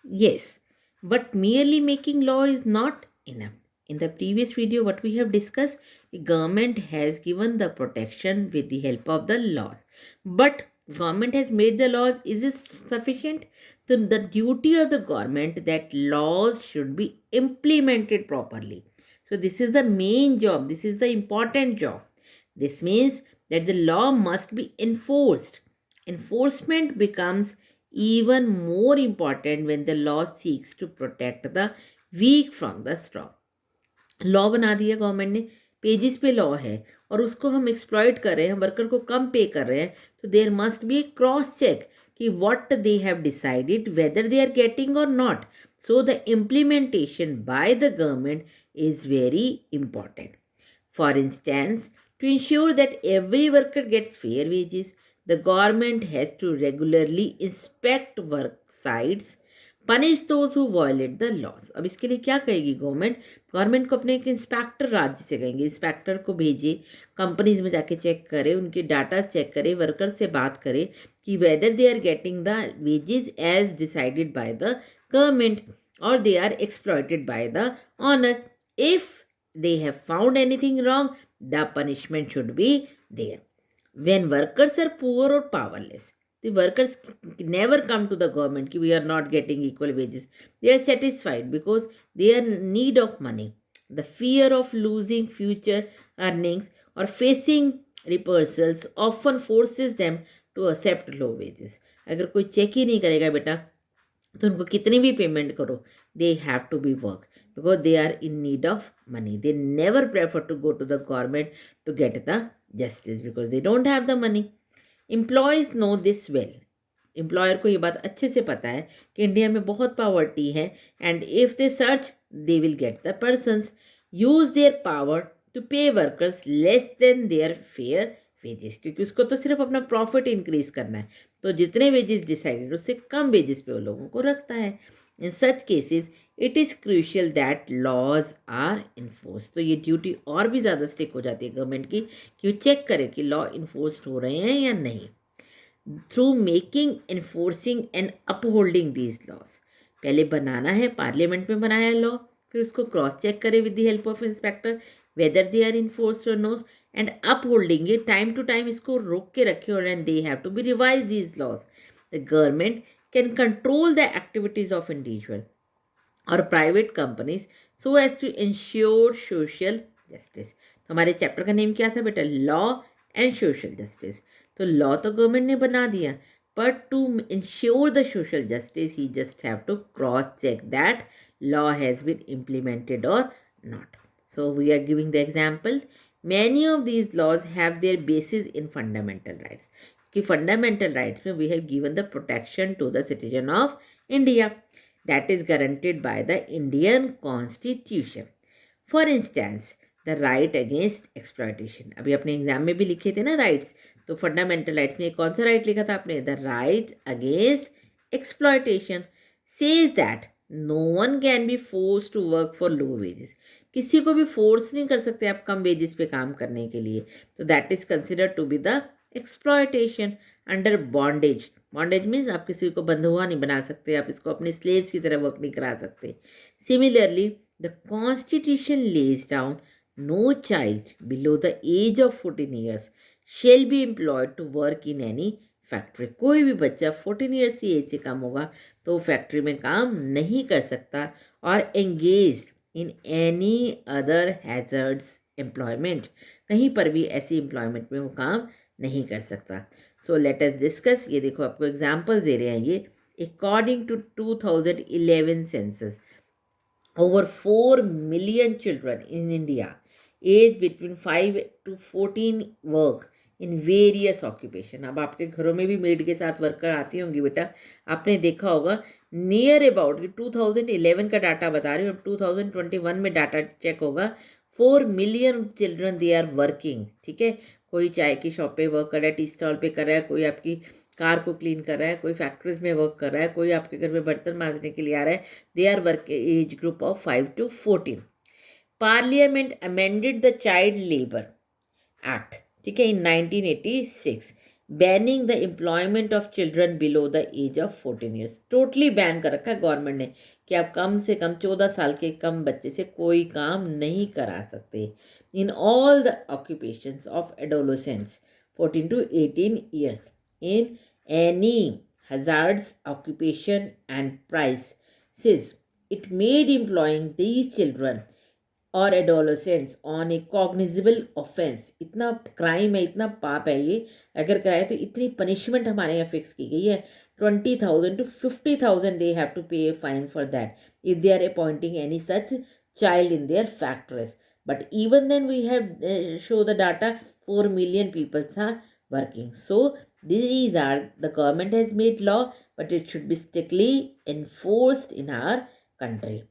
Yes, but merely making law is not enough. In the previous video, what we have discussed, the government has given the protection with the help of the laws. But government has made the laws. Is it sufficient? So the duty of the government that laws should be implemented properly. So this is the main job. This is the important job. This means that the law must be enforced. Enforcement becomes even more important when the law seeks to protect the weak from the strong. Law बना दिया government ने, pages पे law है और उसको हम exploit कर रहे हैं, वर्कर को कम पे कर रहे हैं, तो there must be a cross check कि what they have decided whether they are getting or not. So the implementation by the government is very important. For instance, to ensure that every worker gets fair wages, the government has to regularly inspect work sites, punish those who violate the laws. अब इसके लिए क्या कहेगी government? Government को अपने एक inspector राज्य से कहेंगे, इंस्पेक्टर को भेजे, कंपनीज में जाके चेक करे, उनके डाटा चेक करे, वर्कर से बात करे कि whether they are getting the wages as decided by the government or they are exploited by the owner. If they have found anything wrong, the punishment should be there. When workers are poor or powerless, the workers never come to the government कि we are not getting equal wages. They are satisfied because they are in need of money. The fear of losing future earnings or facing reprisals often forces them to accept low wages. अगर कोई check ही नहीं करेगा बेटा तो उनको कितनी भी payment करो, they have to be work because they are in need of money. They never prefer to go to the government to get the justice because they don't have the money. Employees know this well. Employer को ये बात अच्छे से पता है कि India में बहुत पॉवर्टी है and if they search they will get the persons use their power to pay workers less than their fair wages, क्योंकि उसको तो सिर्फ अपना प्रॉफिट इंक्रीज करना है, तो जितने वेजेस डिसाइडेड उससे कम वेजेस पे वो लोगों को रखता है. In such cases it is crucial that laws are enforce. तो ये ड्यूटी और भी ज़्यादा स्ट्रिक्ट हो जाती है गवर्नमेंट की कि वो चेक करे कि लॉ इन्फोर्स हो रहे हैं या नहीं. Through making enforcing and upholding these laws, पहले बनाना है, पार्लियामेंट में बनाया लॉ, फिर उसको क्रॉस चेक करे with the help of inspector whether they are enforced or knows, and upholding ये टाइम टू टाइम इसको रोक के रखे और and they have to be revise these laws. The government can control the activities of individual or private companies so as to ensure social justice. तो हमारे chapter का name क्या था बेटा? Law and social justice. तो law तो government ने बना दिया, but to ensure the social justice he just have to cross check that law has been implemented or not. So we are giving the example. Many of these laws have their basis in fundamental rights. कि fundamental rights में we have given the protection to the citizen of India that is guaranteed by the Indian Constitution. For instance, the right against exploitation. अभी अपने exam में भी लिखे थे ना rights, तो फंडामेंटल राइट्स में कौन सा राइट लिखा था आपने? The right against exploitation says that no one can be force to work for low wages. किसी को भी फोर्स नहीं कर सकते आप कम वेजेस पे काम करने के लिए, तो that is considered to be the exploitation. Under bondage, bondage means आप किसी को बंधुआ नहीं बना सकते, आप इसको अपने स्लेव्स की तरह वर्क नहीं करा सकते. Similarly the constitution lays down no child below the age of 14 years shall be employed to work in any factory. कोई भी बच्चा 14 ईयर्स की एज से कम होगा तो फैक्ट्री में काम नहीं कर सकता और engage in any other hazards employment, कहीं पर भी ऐसी एम्प्लॉयमेंट में वो काम नहीं कर सकता. So let us discuss. ये देखो आपको एग्जांपल दे रहे हैं ये. According to 2011 census over 4 million children in India aged between 5 to 14 work in various occupation. अब आपके घरों में भी मेड के साथ वर्कर आती होंगी बेटा, आपने देखा होगा. नियर अबाउट 2011 का डाटा बता रही हूँ, अब 2021 में डाटा चेक होगा. 4 million children they are working. ठीक है, कोई चाय की शॉप पे वर्क कर रहा है, टी स्टॉल पे कर रहा है, कोई आपकी कार को क्लीन कर रहा है, कोई फैक्ट्रीज में वर्क कर रहा है, कोई आपके घर में बर्तन मांजने के लिए आ रहा है. They are work age group of 5 to 14. Parliament amended the child labour act, ठीक है, in 1986. Banning the employment of children below the age of 14 years, totally ban कर रखा है गवर्नमेंट ने कि आप कम से कम 14 साल के कम बच्चे से कोई काम नहीं करा सकते in all the occupations of adolescents 14 to 18 years in any hazards occupation and prices. It made employing these children और एडोलोसेंट्स ऑन ए कॉग्निजिबल ऑफेंस, इतना क्राइम है, इतना पाप है ये, अगर कराए तो इतनी पनिशमेंट हमारे यहाँ फिक्स की गई है 20,000 to 50,000 they have to pay a fine for that if they are appointing any such child in their factories. But even then we have show the data 4 million people are working. So these are the government has made law, but it should be strictly enforced in our country.